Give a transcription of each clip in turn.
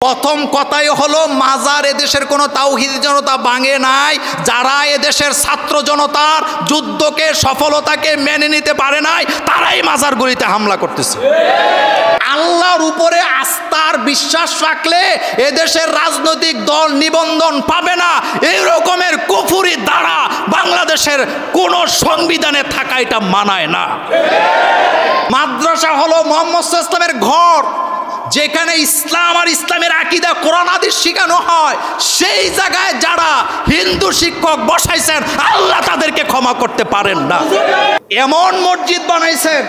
প্রথম কথাই হলো মাজার এদেশের কোনো তাওহীদি জনতা ভাঙে নাই, যারা এদেশের ছাত্র জনতার যুদ্ধকে সফলতাকে মেনে নিতে পারে নাই তারাই মাজারগুলিতে হামলা করতেছে। আল্লাহর উপরে আস্থার বিশ্বাস রাখলে এদেশের রাজনৈতিক দল নিবন্ধন পাবে না, এই রকমের কুফরি দ্বারা বাংলাদেশের কোন সংবিধানে থাকা এটা মানায় না। মাদ্রাসা হলো মুহাম্মদ সাল্লাল্লাহু আলাইহি ওয়াসাল্লামের ঘর, যেখানে ইসলাম আর ইসলামের আকীদা কোরআন হাদিস শেখানো হয়। সেই জায়গায় যারা হিন্দু শিক্ষক বসাইছেন আল্লাহ তাদেরকে ক্ষমা করতে পারেন না। এমন মসজিদ বানাইছেন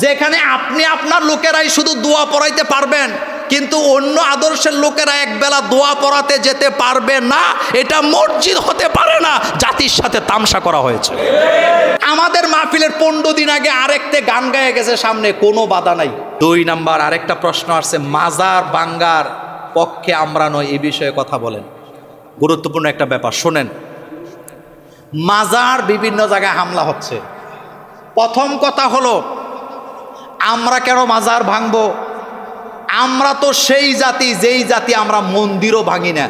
যেখানে আপনি আপনার লোকেরাই শুধু দোয়া পড়াইতে পারবেন, কিন্তু অন্য আদর্শের লোকেরা একবেলা দোয়া পড়াতে যেতে পারবে না। এটা মসজিদ হতে পারে না, জাতির সাথে তামসা করা হয়েছে। আমাদের মাহফিলের 15 দিন আগে আরেকটা গান গায়ে গেছে সামনে, কোনো বাধা নাই। 2 নাম্বার আরেকটা প্রশ্ন আসছে, মাজার ভাঙ্গার পক্ষে আমরা নয়, এই বিষয়ে কথা বলেন। গুরুত্বপূর্ণ একটা ব্যাপার শোনেন। মাজার বিভিন্ন জায়গায় হামলা হচ্ছে। প্রথম কথা হলো, আমরা কেন মাজার ভাঙবো? আমরা তো সেই জাতি যেই জাতি আমরা মন্দিরও ভাঙি না।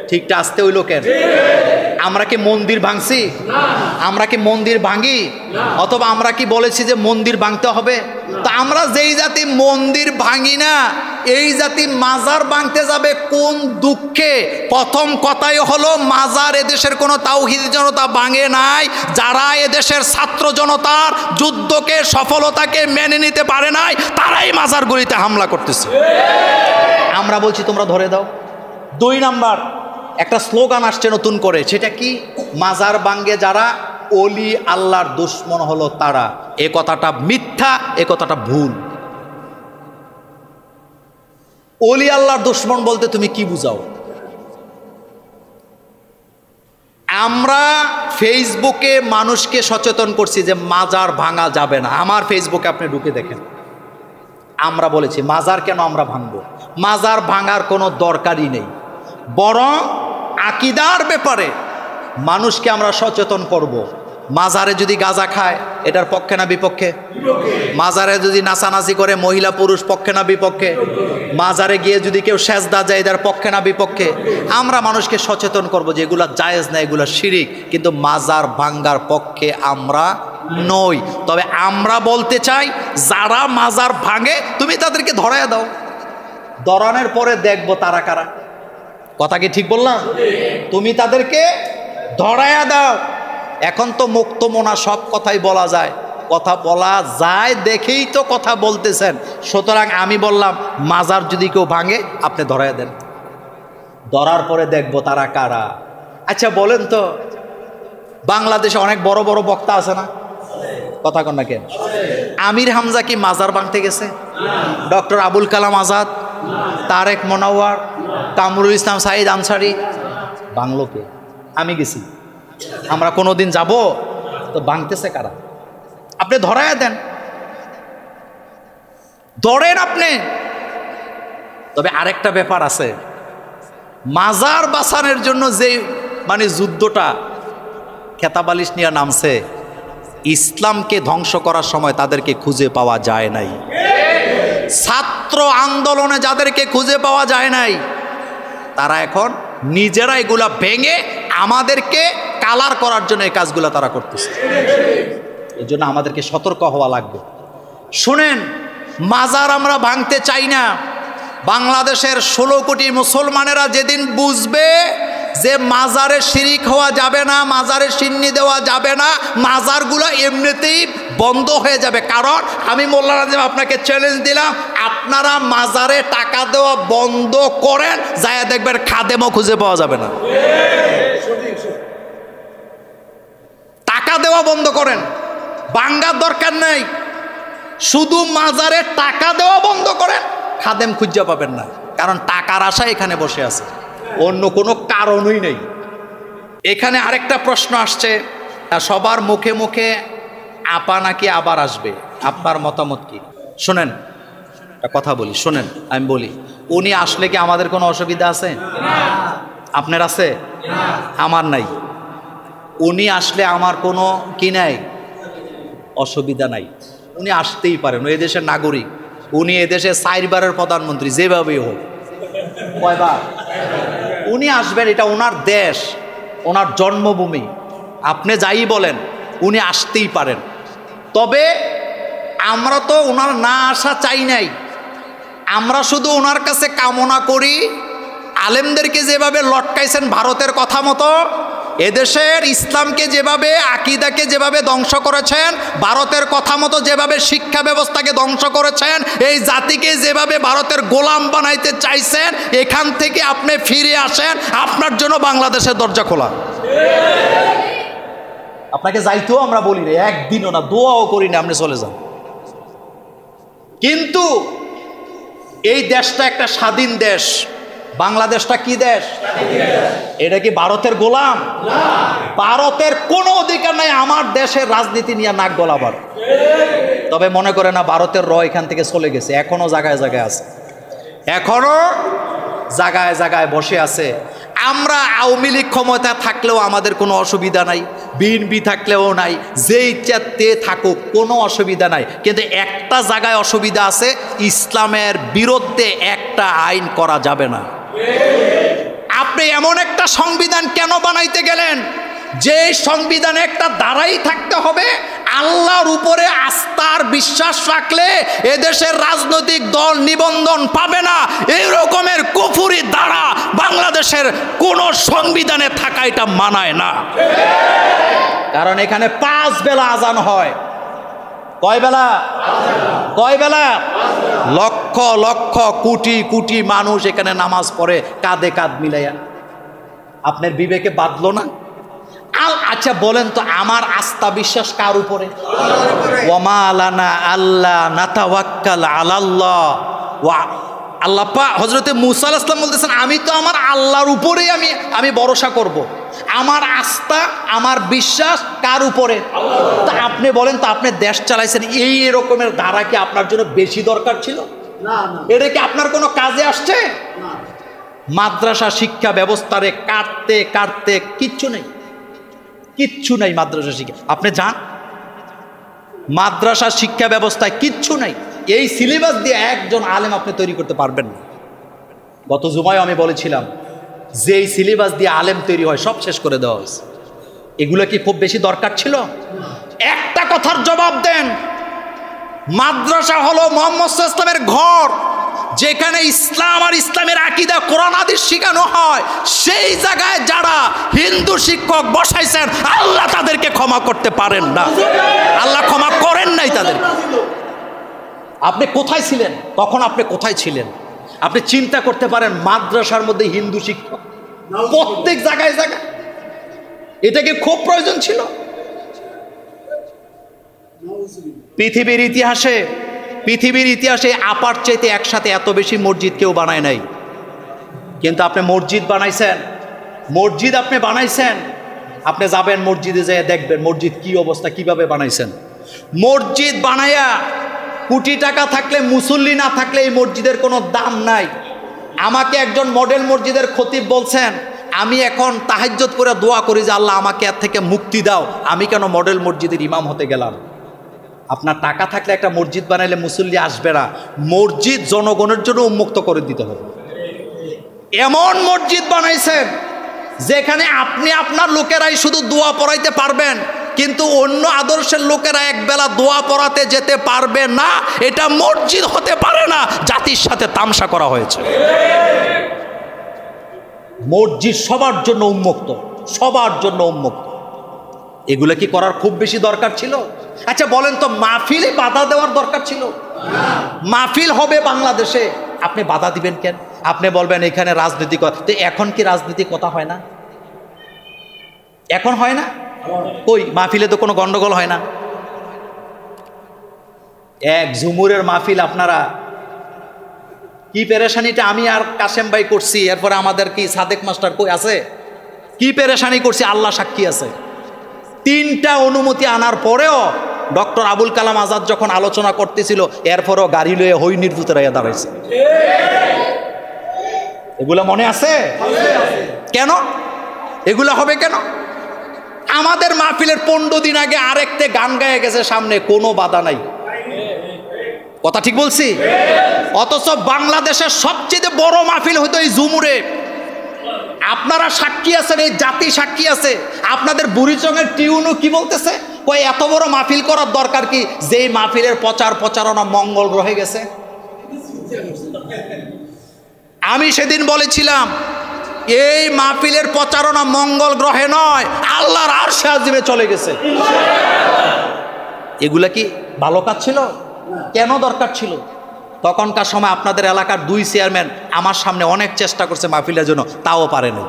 ঠিকটা আসতে হইল কেন? আমরা কি মন্দির ভাঙছি? আমরা কি মন্দির ভাঙি? অথবা আমরা কি বলেছি যে মন্দির ভাঙতে হবে? তা আমরা যেই জাতি মন্দির ভাঙি না, এই জাতি মাজার ভাঙতে যাবে কোন দুঃখে? প্রথম কথাই হলো, মাজার এদেশের কোনো তাওহীদি জনতা ভাঙে নাই, যারা এদেশের ছাত্র জনতার যুদ্ধকে সফলতাকে মেনে নিতে পারে নাই তারাই মাজারগুলিতে হামলা করতেছে। আমরা বলছি তোমরা ধরে দাও। 2 নাম্বার একটা স্লোগান আসছে নতুন করে, সেটা কি? মাজার ভাঙ্গে যারা ওলি আল্লাহর দুশ্মন হলো তারা। এ কথাটা মিথ্যা, এ কথাটা ভুল। ওলি আল্লাহর দুশ্মন বলতে তুমি কি বুঝাও? আমরা ফেসবুকে মানুষকে সচেতন করছি যে মাজার ভাঙা যাবে না। আমার ফেসবুকে আপনি ঢুকে দেখেন, আমরা বলেছি মাজার কেন আমরা ভাঙবো? মাজার ভাঙার কোনো দরকারই নেই, বরং আকীদার ব্যাপারে মানুষকে আমরা সচেতন করব। মাজারে যদি গাঁজা খায় এটার পক্ষে না বিপক্ষে? মাজারে যদি নাচানাচি করে মহিলা পুরুষ পক্ষে না বিপক্ষে? মাজারে গিয়ে যদি কেউ সেজদা যায় এটার পক্ষে না বিপক্ষে? আমরা মানুষকে সচেতন করব যে এগুলা জায়েজ না, এগুলা শিরিক, কিন্তু মাজার ভাঙ্গার পক্ষে আমরা নই। তবে আমরা বলতে চাই, যারা মাজার ভাঙে তুমি তাদেরকে ধরায় দাও, ধরানোর পরে দেখবো তারা কারা। কথা কি ঠিক বললাম? তুমি তাদেরকে ধরায়া দাও। এখন তো মুক্ত মনা সব কথাই বলা যায়, কথা বলা যায় দেখেই তো কথা বলতেছেন। সুতরাং আমি বললাম, মাজার যদি কেউ ভাঙে আপনি ধরায়া দেন, ধরার পরে দেখবো তারা কারা। আচ্ছা বলেন তো, বাংলাদেশে অনেক বড় বড় বক্তা আছে না? কথা কন না কেন? আমির হামজা কি মাজার ভাঙতে গেছে? ডক্টর আবুল কালাম আজাদ, তারেক মনোয়ার, কামরুল ইসলাম সাইদ আনসারি ভাঙলো কে? আমি গেছি। আমরা কোনোদিন যাব? তো ভাঙতেছে কারা? আপনি ধরায় দেন, ধরেন আপনি। তবে আরেকটা ব্যাপার আছে, মাজার বাঁচানোর জন্য যে যুদ্ধটা খেতাবালিশ নিয়ে নামছে, ইসলামকে ধ্বংস করার সময় তাদেরকে খুঁজে পাওয়া যায় নাই। ছাত্র আন্দোলনে যাদেরকে খুঁজে পাওয়া যায় নাই, তারা এখন নিজেরা এগুলা ভেঙে আমাদেরকে কালার করার জন্য এই কাজগুলা তারা করতেছে। এই জন্য আমাদেরকে সতর্ক হওয়া লাগবে। শুনেন, মাজার আমরা ভাঙতে চাই না। বাংলাদেশের 16 কোটি মুসলমানেরা যেদিন বুঝবে যে মাজারে শিরিক হওয়া যাবে না, মাজারে সিন্নি দেওয়া যাবে না, মাজারগুলো এমনিতেই বন্ধ হয়ে যাবে। কারণ আমি মোল্লা নাজিম আপনাকে চ্যালেঞ্জ দিলাম, আপনারা মাজারে টাকা দেওয়া বন্ধ করেন, যায় দেখবেন খাদেমও খুঁজে পাওয়া যাবে না। টাকা দেওয়া বন্ধ করেন, ভাঙ্গার দরকার নেই, শুধু মাজারে টাকা দেওয়া বন্ধ করেন, খাদেম খুঁজে পাবেন না। কারণ টাকার আশায় এখানে বসে আছে, অন্য কোনো কারণই নেই। এখানে আরেকটা প্রশ্ন আসছে, সবার মুখে মুখে আপা নাকি আবার আসবে, আপনার মতামত কি? শোনেন, একটা কথা বলি, শোনেন, আমি বলি, উনি আসলে কি আমাদের কোনো অসুবিধা আছে? আপনার আছে? আমার নাই। উনি আসলে আমার কোনো কি নাই, অসুবিধা নাই। উনি আসতেই পারেন, ওই দেশের নাগরিক, উনি এদেশে 4 বারের প্রধানমন্ত্রী, যেভাবেই হোক। কয়বার? উনি আসবেন, এটা ওনার দেশ, ওনার জন্মভূমি। আপনি যাই বলেন, উনি আসতেই পারেন। তবে আমরা তো ওনার না আসা চাই নাই, আমরা শুধু ওনার কাছে কামনা করি আলেমদেরকে যেভাবে লটকাইছেন ভারতের কথা মতো, এদেশের ইসলামকে যেভাবে, আকীদাকে যেভাবে ধ্বংস করেছেন, ভারতের কথা মতো যেভাবে শিক্ষা ব্যবস্থাকে ধ্বংস করেছেন, এই জাতিকে যেভাবে ভারতের গোলাম বানাইতে চাইছেন, এখান থেকে আপনি ফিরে আসেন, আপনার জন্য বাংলাদেশের দরজা খোলা। আপনাকে যাইতেও আমরা বলি না, একদিনও না, দোয়াও করি না, আপনি চলে যান। কিন্তু এই দেশটা একটা স্বাধীন দেশ। বাংলাদেশটা কি দেশ? এটা কি ভারতের গোলাম? ভারতের কোনো অধিকার নাই আমার দেশের রাজনীতি নিয়ে নাক গলাবার। তবে মনে করে না ভারতের এখান থেকে চলে গেছে, এখনো জায়গায় জায়গায় আছে, এখনো জায়গায় জায়গায় বসে আছে। আমরা আওয়ামী লীগ ক্ষমতা থাকলেও আমাদের কোনো অসুবিধা নাই, বিএনপি থাকলেও নাই, যে ইচ্ছাতে থাকুক কোনো অসুবিধা নাই। কিন্তু একটা জায়গায় অসুবিধা আছে, ইসলামের বিরুদ্ধে একটা আইন করা যাবে না। আপনি এমন একটা সংবিধান কেন বানাইতে গেলেন যে সংবিধানে একটা দাঁড়াই থাকতে হবে, আল্লাহর উপরে আস্থার বিশ্বাস রাখলে এদেশের রাজনৈতিক দল নিবন্ধন পাবে না, এই রকমের কুফরি দ্বারা বাংলাদেশের কোন সংবিধানে থাকা এটা মানায় না। কারণ এখানে 5 বেলা আজান হয়। কয় বেলা? কয় বেলা? লক্ষ লক্ষ কোটি কোটি মানুষ এখানে নামাজ পড়ে কাঁধে কাঁধ মিলাইয়া। আপনার বিবেকে বাঁধলো না? আচ্ছা বলেন তো, আমার আস্থা বিশ্বাস কার উপরে? ওয়ামা লানা আল্লাহ নাতাওয়াক্কাল আলাল্লাহ ওয়া আল্লাহ পাক হযরতে মুসা আলাইহিস সালাম বলতেছেন, আমি তো আমার আল্লাহর উপরেই আমি ভরসা করব। আমার আস্থা, আমার বিশ্বাস কার উপরে? তা আপনি বলেন তো, আপনি দেশ চালাইছেন, এই রকমের ধারা কি আপনার জন্য বেশি দরকার ছিল? না। এটা কি আপনার কোনো কাজে আসছে? না। মাদ্রাসা শিক্ষা ব্যবস্থারে কাটতে কাটতে কিচ্ছু নেই, কিচ্ছু নাই মাদ্রাসা শিক্ষা। আপনি যান, মাদ্রাসা শিক্ষা ব্যবস্থায় কিচ্ছু নাই। এই সিলেবাস দিয়ে একজন আলেম আপনি তৈরি করতে পারবেন না। গত জুমায় আমি বলেছিলাম যে এই সিলেবাস দিয়ে আলেম তৈরি হয় সব শেষ করে দেওয়া হয়েছে। এগুলো কি খুব বেশি দরকার ছিল? একটা কথার জবাব দেন, মাদ্রাসা হলো মুহাম্মদ সাল্লাল্লাহু আলাইহি ওয়াসাল্লামের ঘর, যেখানে ইসলাম আর ইসলামের আকীদা কোরআন হাদিস শেখানো হয়। সেই জায়গায় যারা হিন্দু শিক্ষক বসাইছেন, আল্লাহ তাদেরকে ক্ষমা করতে পারেন না, আল্লাহ ক্ষমা করেন নাই তাদের। আপনি কোথায় ছিলেন তখন? আপনি কোথায় ছিলেন? আপনি চিন্তা করতে পারেন, মাদ্রাসার মধ্যে হিন্দু শিক্ষক প্রত্যেক জায়গায় জায়গায়, এটাকে খুব প্রয়োজন ছিল। পৃথিবীর ইতিহাসে আপার চাইতে একসাথে এত বেশি মসজিদ কেউ বানায় নাই। কিন্তু আপনি মসজিদ বানাইছেন, আপনি যাবেন মসজিদে যেয়ে দেখবেন মসজিদ কি অবস্থা, কিভাবে বানাইছেন। মসজিদ বানায়া কোটি টাকা থাকলে, মুসল্লি না থাকলে এই মসজিদের কোনো দাম নাই। আমাকে একজন মডেল মসজিদের খতিব বলছেন, আমি এখন তাহাজ্জুদ করে দোয়া করি যে আল্লাহ আমাকে এর থেকে মুক্তি দাও, আমি কেন মডেল মসজিদের ইমাম হতে গেলাম? আপনার টাকা থাকলে একটা মসজিদ বানাইলে মুসল্লি আসবে না, মসজিদ জনগণের জন্য উন্মুক্ত করে দিতে হবে। এমন মসজিদ বানাইছেন যেখানে আপনি আপনার লোকেরাই শুধু দোয়া পড়াইতে পারবেন, কিন্তু অন্য আদর্শের লোকেরা একবেলা দোয়া পড়াতে যেতে পারবে না। এটা মসজিদ হতে পারে না, জাতির সাথে তামসা করা হয়েছে। মসজিদ সবার জন্য উন্মুক্ত, সবার জন্য উন্মুক্ত। এগুলো কি করার খুব বেশি দরকার ছিল? আচ্ছা বলেন তো, মাহফিলে বাধা দেওয়ার দরকার ছিল? মাহফিল হবে বাংলাদেশে, আপনি বাধা দিবেন কেন? আপনি বলবেন এখানে রাজনীতি কথা। তো এখন কি রাজনীতি কথা হয় না? এখন হয় না? কই মাহফিলে তো কোনো গন্ডগোল হয় না। এক ঝুমুরের মাহফিল, আপনারা কি পেরেশানিটা আমি আর কাশেম ভাই করছি, এরপরে আমাদের কি সাদেক মাস্টার কই আছে, কি পেরেশানি করছি আল্লাহ সাক্ষী আছে। 3টা অনুমতি আনার পরেও ডক্টর আবুল কালাম আজাদ যখন আলোচনা করতেছিল, এরপরও গাড়ি লয়ে হই নির্বুতের হয়ে দাঁড়াইছে। এগুলো মনে আছে? কেন এগুলো হবে কেন? আমাদের মাহফিলের 15 দিন আগে আরেকটা গান গায়ে গেছে সামনে, কোনো বাধা নাই, কথা ঠিক বলছি? অথচ বাংলাদেশের সবচেয়ে বড় মাহফিল হতো এই ঝুমুরে। আপনারা সাক্ষী আছেন, এই জাতি সাক্ষী আছে। আপনাদের বুড়িচংয়ের টিউনও কি বলতেছে, কই এত বড় মাহফিল করার দরকার কি, যেই মাহফিলের প্রচারণা মঙ্গল গ্রহে গেছে। আমি সেদিন বলেছিলাম এই মাহফিলের প্রচারণা মঙ্গল গ্রহে নয়, আল্লাহর আরশে আজিমে চলে গেছে। এগুলা কি ভালো কাজ ছিল? কেন দরকার ছিল? তখনকার সময় আপনাদের এলাকার 2 চেয়ারম্যান আমার সামনে অনেক চেষ্টা করছে মাহফিলের জন্য, তাও পারেনি।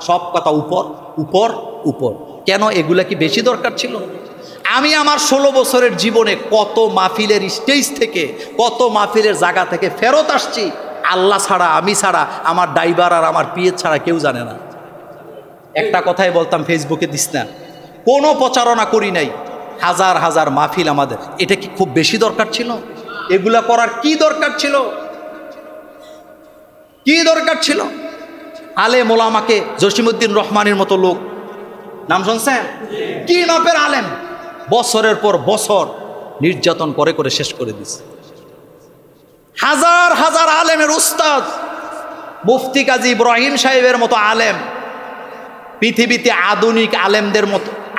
সব কথা উপর উপর উপর। কেন? এগুলা কি বেশি দরকার ছিল? আমি আমার 16 বছরের জীবনে কত মাহফিলের স্টেজ থেকে, কত মাহফিলের জায়গা থেকে ফেরত আসছি, আল্লাহ ছাড়া, আমি ছাড়া, আমার ড্রাইভার আর আমার পিএ ছাড়া কেউ জানে না। একটা কথাই বলতাম, ফেসবুকে দিস না, কোনো প্রচারণা করি নাই। হাজার হাজার মাহফিল আমাদের। এটা কি খুব বেশি দরকার ছিল? এগুলা করার কি দরকার ছিল? কি দরকার ছিল? আলেম ওলামাকে, জসিমউদ্দিন রহমানের মতো লোক, নাম শুনছেন? কি মাপের আলেম, বছরের পর বছর নির্যাতন করে করে শেষ করে দিছে। হাজার হাজার আলেমের উস্তাদ, মুফতি কাজী ইব্রাহিম সাহেবের মতো আলেম, পৃথিবীতে আধুনিক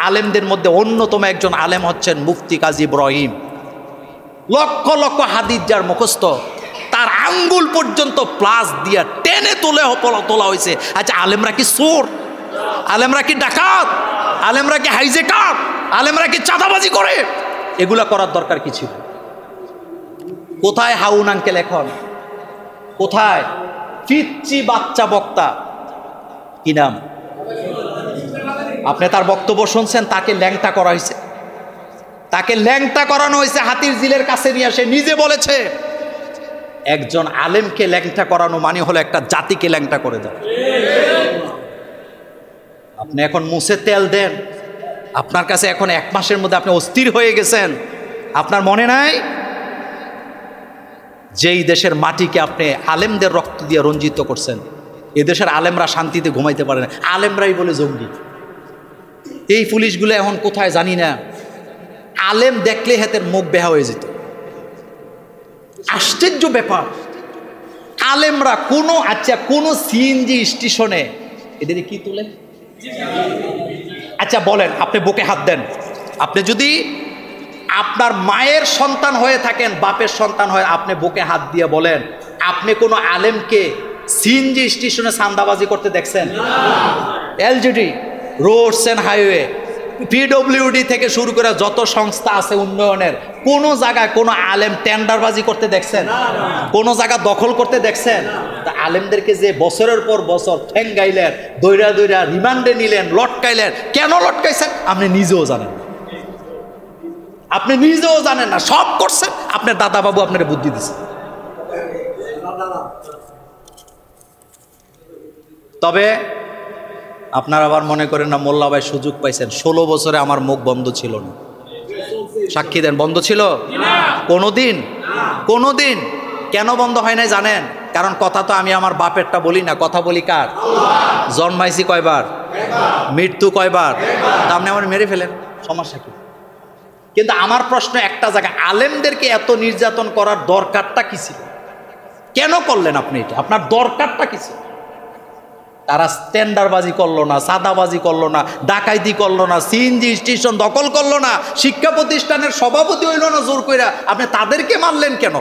আলেমদের মধ্যে অন্যতম একজন আলেম হচ্ছেন মুফতি কাজী ইব্রাহিম। লক্ষ লক্ষ হাদিস যার মুখস্থ, তার আঙ্গুল পর্যন্ত প্লাস দিয়া টেনে তোলা হয়েছে। আচ্ছা, আলেমরা কি চোর? আলেমরা কি ডাকাত? আলেমরা কি হাইজেকার? আলেমরা কি চাঁদাবাজি করে? এগুলা করার দরকার কি ছিল? কোথায় হাউন আঙ্কেল এখন? কোথায় পিচ্চি বাচ্চা বক্তা, কি নাম? আপনি তার বক্তব্য শুনছেন? তাকে ল্যাংটা করা হয়েছে, তাকে ল্যাংটা করানো হয়েছে হাতির জিলের কাছে নিয়ে। সে নিজে বলেছে, একজন আলেমকে ল্যাংটা করানো মানে হলো একটা জাতিকে ল্যাংটা করে দেয়। আপনি এখন মুছে তেল দেন, আপনার কাছে এখন 1 মাসের মধ্যে আপনি অস্থির হয়ে গেছেন। আপনার মনে নাই যেই দেশের মাটিকে আপনি আলেমদের রক্ত দিয়ে রঞ্জিত করছেন, এ দেশের আলেমরা শান্তিতে ঘুমাইতে পারে না, আলেমরাই বলে জঙ্গি। এই পুলিশগুলো এখন কোথায় জানি না, আলেম দেখলে হাতের মুখ বেহা হয়ে যেত। আশ্চর্য ব্যাপার, আলেমরা কোনো সিএনজি স্টেশনে এদের কি তুলে? আচ্ছা বলেন, আপনি বুকে হাত দেন, আপনি যদি আপনার মায়ের সন্তান হয়ে থাকেন, বাপের সন্তান হয়ে, আপনি বুকে হাত দিয়ে বলেন, আপনি কোনো আলেমকে সিএনজি স্টেশনে চাঁদাবাজি করতে দেখছেন? LGD, roads and highway, PWD থেকে শুরু করে যত সংস্থা আছে উন্নয়নের, কোন জায়গায় কোনো আলেম টেন্ডারবাজি করতে দেখছেন? কোন জায়গা দখল করতে দেখছেন? তা আলেমদেরকে যে বছরের পর বছর ঠেঙ্গাইলেন, দৈরা দৈরা রিমান্ডে নিলেন, লটকাইলেন, কেন লটকাইছেন আপনি নিজেও জানেন না। আপনি নিজেও জানেন না, সব করছেন আপনার দাদা বাবু আপনার বুদ্ধি দিচ্ছে। তবে আপনারা আবার মনে করেন না মোল্লা ভাই সুযোগ পাইছেন। 16 বছরে আমার মুখ বন্ধ ছিল না। সাক্ষী দেন, বন্ধ ছিল কোনোদিন? কোনোদিন। কেন বন্ধ হয় নাই জানেন? কারণ কথা তো আমি আমার বাপেরটা বলি না, কথা বলি কার? জন্মাইছি কয়বার, মৃত্যু কয়বার, তা আপনি আমার মেরে ফেলেন, সমস্যা কি? কিন্তু আমার প্রশ্ন একটা জায়গায়, আলেমদেরকে এত নির্যাতন করার দরকারটা কি ছিল? কেন করলেন আপনি এটা? আপনার দরকারটা কি ছিল? তারা টেন্ডারবাজি করলো না, চাঁদাবাজি করলো না, ডাকাইতি করলো না, সিএনজি স্টেশন দখল করলো না, শিক্ষা প্রতিষ্ঠানের সভাপতি হইল না জোর কইরা, আপনি তাদেরকে মারলেন কেন?